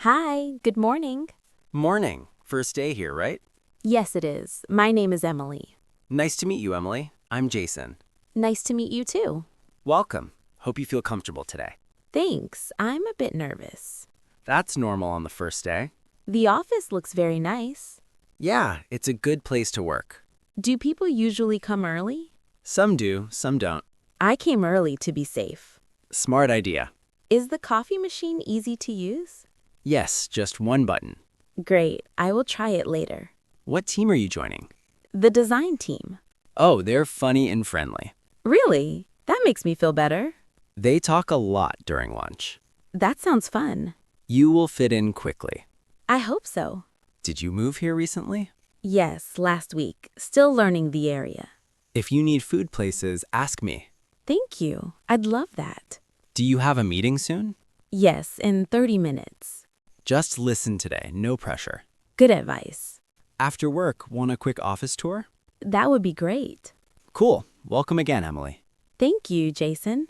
Hi, good morning. Morning. First day here, right? Yes, it is. My name is Emily. Nice to meet you, Emily. I'm Jason. Nice to meet you too. Welcome. Hope you feel comfortable today. Thanks. I'm a bit nervous. That's normal on the first day. The office looks very nice. Yeah, it's a good place to work. Do people usually come early? Some do, some don't. I came early to be safe. Smart idea. Is the coffee machine easy to use? Yes, just one button. Great. I will try it later. What team are you joining? The design team. Oh, they're funny and friendly. Really? That makes me feel better. They talk a lot during lunch. That sounds fun. You will fit in quickly. I hope so. Did you move here recently? Yes, last week. Still learning the area. If you need food places, ask me. Thank you. I'd love that. Do you have a meeting soon? Yes, in 30 minutes. Just listen today, no pressure. Good advice. After work, want a quick office tour? That would be great. Cool. Welcome again, Emily. Thank you, Jason.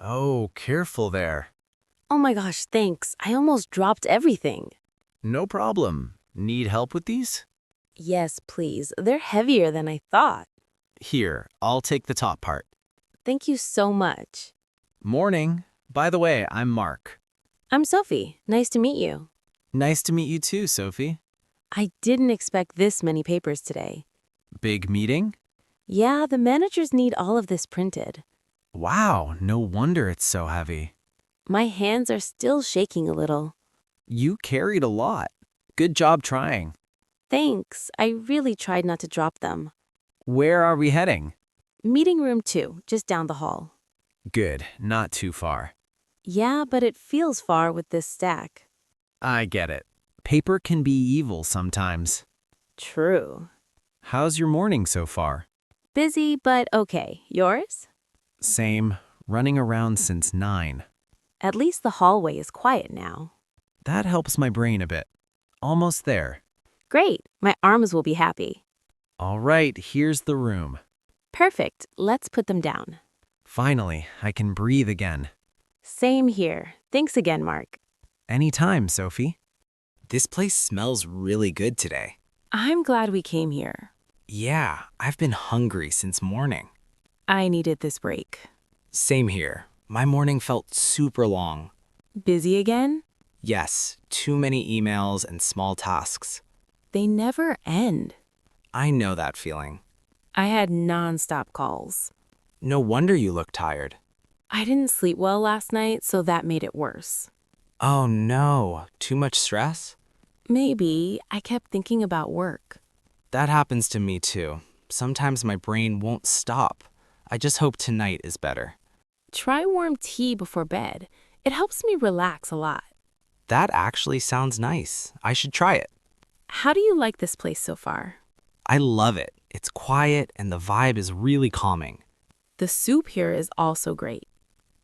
Oh, careful there. Oh my gosh, thanks. I almost dropped everything. No problem. Need help with these? Yes, please. They're heavier than I thought. Here, I'll take the top part. Thank you so much. Morning. By the way, I'm Mark. I'm Sophie. Nice to meet you. Nice to meet you too, Sophie. I didn't expect this many papers today. Big meeting? Yeah, the managers need all of this printed. Wow, no wonder it's so heavy. My hands are still shaking a little. You carried a lot. Good job trying. Thanks. I really tried not to drop them. Where are we heading? Meeting room 2, just down the hall. Good, not too far. Yeah, but it feels far with this stack. I get it. Paper can be evil sometimes. True. How's your morning so far? Busy, but okay. Yours? Same. Running around since 9. At least the hallway is quiet now. That helps my brain a bit. Almost there. Great. My arms will be happy. All right, here's the room. Perfect. Let's put them down. Finally, I can breathe again. Same here. Thanks again, Mark. Anytime, Sophie. This place smells really good today. I'm glad we came here. Yeah, I've been hungry since morning. I needed this break. Same here. My morning felt super long. Busy again? Yes, too many emails and small tasks. They never end. I know that feeling. I had non-stop calls. No wonder you look tired. I didn't sleep well last night, so that made it worse. Oh no, too much stress? Maybe I kept thinking about work. That happens to me too. Sometimes my brain won't stop. I just hope tonight is better. Try warm tea before bed. It helps me relax a lot. That actually sounds nice. I should try it. How do you like this place so far? I love it. It's quiet and the vibe is really calming. The soup here is also great.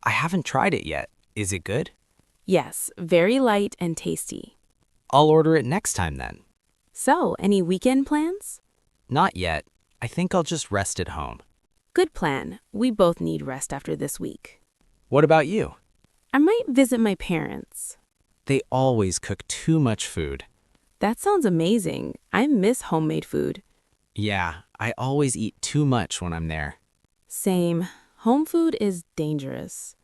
I haven't tried it yet. Is it good? Yes, very light and tasty. I'll order it next time then. So, any weekend plans? Not yet. I think I'll just rest at home. Good plan. We both need rest after this week. What about you? I might visit my parents. They always cook too much food. That sounds amazing. I miss homemade food. Yeah, I always eat too much when I'm there. Same. Home food is dangerous.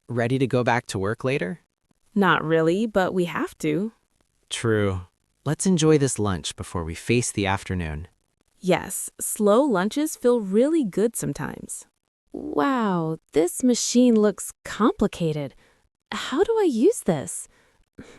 Ready to go back to work later? Not really, but we have to. True. Let's enjoy this lunch before we face the afternoon. Yes, slow lunches feel really good sometimes. Wow, this machine looks complicated. How do I use this?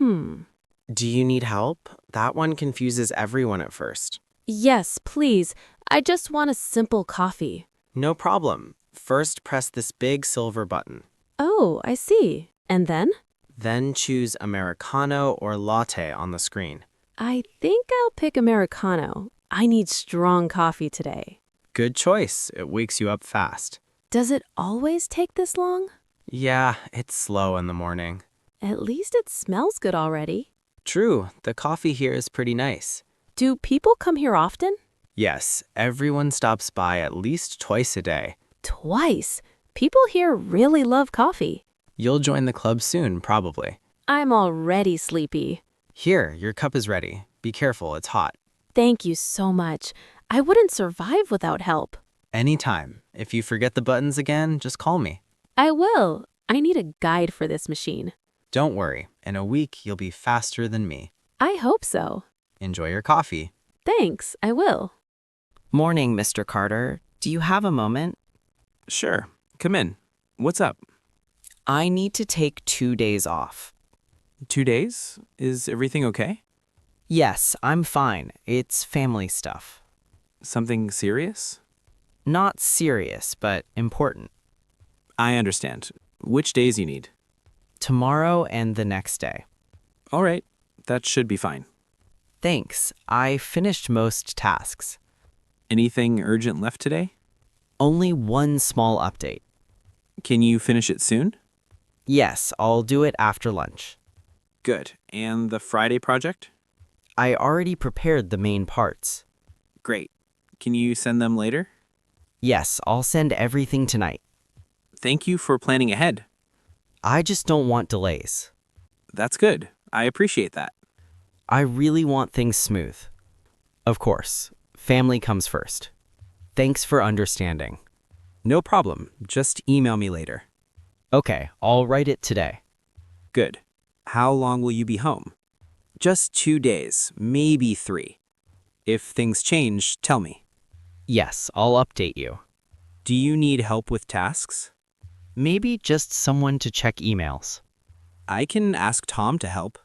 Do you need help? That one confuses everyone at first. Yes, please. I just want a simple coffee. No problem. First, press this big silver button. Oh, I see. And then? Then choose Americano or Latte on the screen. I think I'll pick Americano. I need strong coffee today. Good choice. It wakes you up fast. Does it always take this long? Yeah, it's slow in the morning. At least it smells good already. True, the coffee here is pretty nice. Do people come here often? Yes, everyone stops by at least twice a day. Twice? People here really love coffee. You'll join the club soon, probably. I'm already sleepy. Here, your cup is ready. Be careful, it's hot. Thank you so much. I wouldn't survive without help. Anytime. If you forget the buttons again, just call me. I will. I need a guide for this machine. Don't worry, in a week you'll be faster than me. I hope so. Enjoy your coffee. Thanks, I will. Morning, Mr. Carter. Do you have a moment? Sure. Come in. What's up? I need to take 2 days off. 2 days? Is everything okay? Yes, I'm fine. It's family stuff. Something serious? Not serious, but important. I understand. Which days you need? Tomorrow and the next day. All right. That should be fine. Thanks. I finished most tasks. Anything urgent left today? Only one small update. Can you finish it soon? Yes, I'll do it after lunch. Good. And the Friday project? I already prepared the main parts. Great. Can you send them later? Yes, I'll send everything tonight. Thank you for planning ahead. I just don't want delays. That's good. I appreciate that. I really want things smooth. Of course, family comes first. Thanks for understanding. No problem. Just email me later. Okay, I'll write it today. Good. How long will you be home? Just 2 days, maybe 3. If things change, tell me. Yes, I'll update you. Do you need help with tasks? Maybe just someone to check emails. I can ask Tom to help.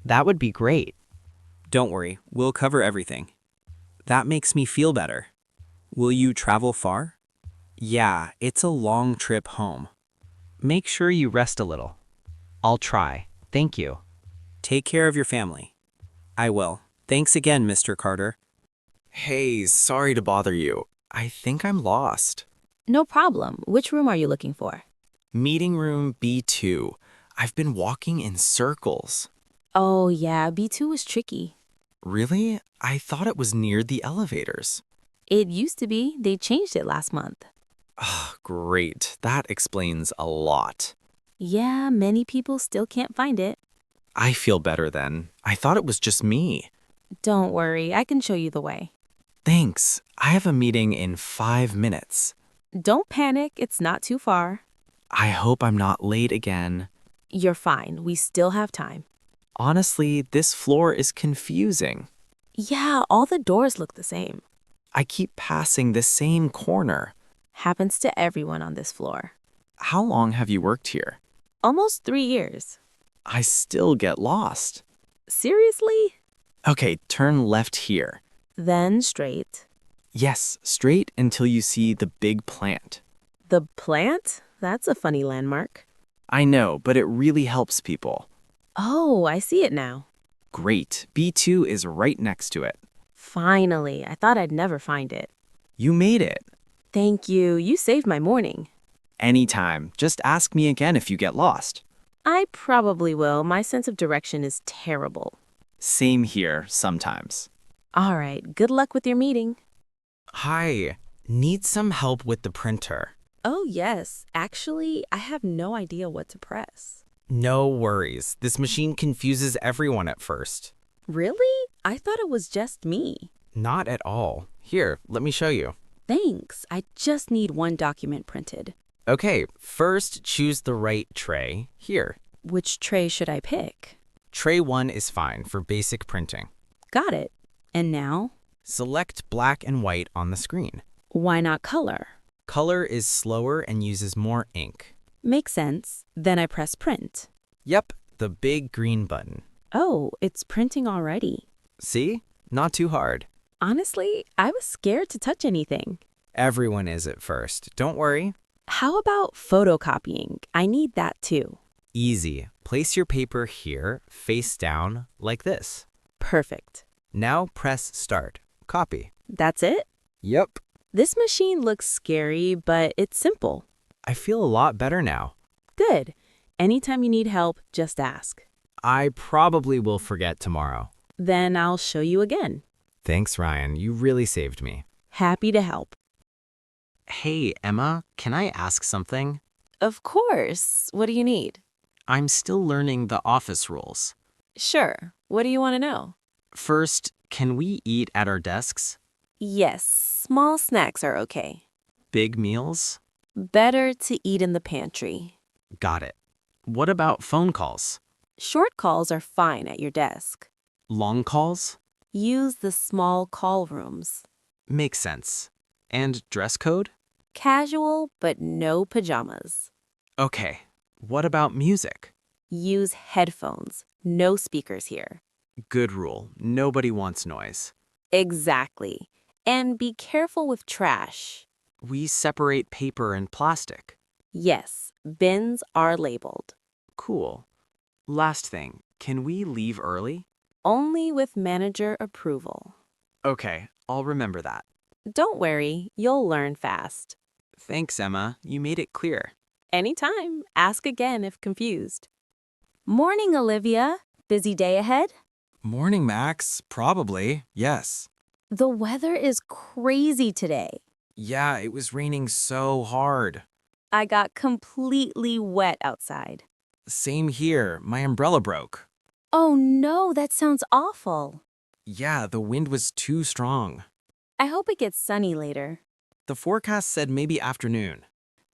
That would be great. Don't worry, we'll cover everything. That makes me feel better. Will you travel far? Yeah, it's a long trip home. Make sure you rest a little. I'll try. Thank you. Take care of your family. I will. Thanks again, Mr. Carter. Hey, sorry to bother you. I think I'm lost. No problem. Which room are you looking for? Meeting room B2. I've been walking in circles. Oh, yeah, B2 was tricky. Really? I thought it was near the elevators. It used to be. They changed it last month. Ah, great. That explains a lot. Yeah, many people still can't find it. I feel better then. I thought it was just me. Don't worry, I can show you the way. Thanks. I have a meeting in 5 minutes. Don't panic, it's not too far. I hope I'm not late again. You're fine, we still have time. Honestly, this floor is confusing. Yeah, all the doors look the same. I keep passing the same corner. Happens to everyone on this floor. How long have you worked here? Almost 3 years. I still get lost. Seriously? Okay, turn left here. Then straight. Yes, straight until you see the big plant. The plant? That's a funny landmark. I know, but it really helps people. Oh, I see it now. Great, B2 is right next to it. Finally, I thought I'd never find it. You made it. Thank you, you saved my morning. Anytime, just ask me again if you get lost. I probably will. My sense of direction is terrible. Same here, sometimes. All right, good luck with your meeting. Hi, need some help with the printer. Oh, yes. Actually, I have no idea what to press. No worries, this machine confuses everyone at first. Really? I thought it was just me. Not at all. Here, let me show you. Thanks. I just need one document printed. Okay, first choose the right tray. Here. Which tray should I pick? Tray 1 is fine for basic printing. Got it. And now? Select black and white on the screen. Why not color? Color is slower and uses more ink. Makes sense. Then I press print. Yep, the big green button. Oh, it's printing already. See? Not too hard. Honestly, I was scared to touch anything. Everyone is at first. Don't worry. How about photocopying? I need that too. Easy. Place your paper here, face down, like this. Perfect. Now press Start. Copy. That's it? Yep. This machine looks scary, but it's simple. I feel a lot better now. Good. Anytime you need help, just ask. I probably will forget tomorrow. Then I'll show you again. Thanks, Ryan. You really saved me. Happy to help. Hey, Emma, can I ask something? Of course. What do you need? I'm still learning the office rules. Sure. What do you want to know? First, can we eat at our desks? Yes, small snacks are okay. Big meals? Better to eat in the pantry. Got it. What about phone calls? Short calls are fine at your desk. Long calls? Use the small call rooms. Makes sense. And dress code? Casual, but no pajamas. Okay. What about music? Use headphones. No speakers here. Good rule. Nobody wants noise. Exactly. And be careful with trash. We separate paper and plastic. Yes, bins are labeled. Cool. Last thing, can we leave early? Only with manager approval. Okay, I'll remember that. Don't worry, you'll learn fast. Thanks, Emma. You made it clear. Anytime, ask again if confused. Morning, Olivia. Busy day ahead? Morning, Max. Probably, yes. The weather is crazy today. Yeah, it was raining so hard. I got completely wet outside. Same here. My umbrella broke. Oh no, that sounds awful. Yeah, the wind was too strong. I hope it gets sunny later. The forecast said maybe afternoon.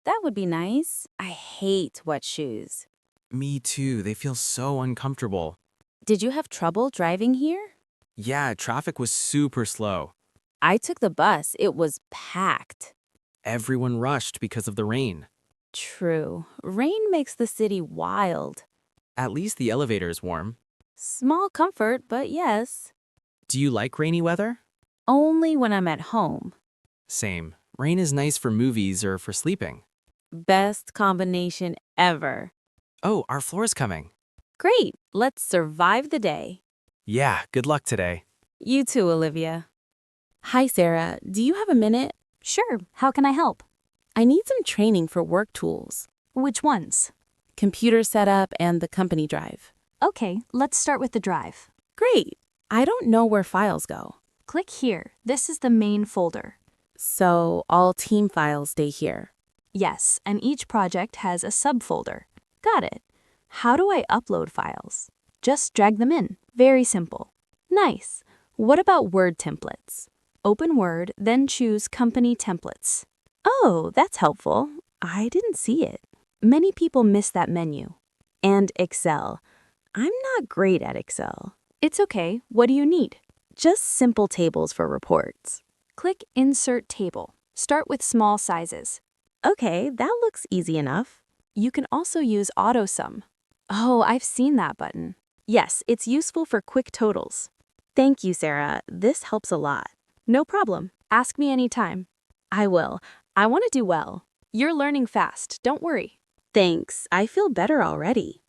That would be nice. I hate wet shoes. Me too. They feel so uncomfortable. Did you have trouble driving here? Yeah, traffic was super slow. I took the bus. It was packed. Everyone rushed because of the rain. True. Rain makes the city wild. At least the elevator is warm. Small comfort, but yes. Do you like rainy weather? Only when I'm at home. Same. Rain is nice for movies or for sleeping. Best combination ever. Oh, our floor's coming. Great. Let's survive the day. Yeah, good luck today. You too, Olivia. Hi, Sarah. Do you have a minute? Sure, how can I help? I need some training for work tools. Which ones? Computer setup and the company drive. Okay, let's start with the drive. Great. I don't know where files go. Click here. This is the main folder. So all team files stay here. Yes, and each project has a subfolder. Got it. How do I upload files? Just drag them in. Very simple. Nice. What about Word templates? Open Word, then choose Company Templates. Oh, that's helpful. I didn't see it. Many people miss that menu. And Excel. I'm not great at Excel. It's okay. What do you need? Just simple tables for reports. Click Insert Table. Start with small sizes. Okay, that looks easy enough. You can also use AutoSum. Oh, I've seen that button. Yes, it's useful for quick totals. Thank you, Sarah. This helps a lot. No problem. Ask me anytime. I will. I want to do well. You're learning fast. Don't worry. Thanks. I feel better already.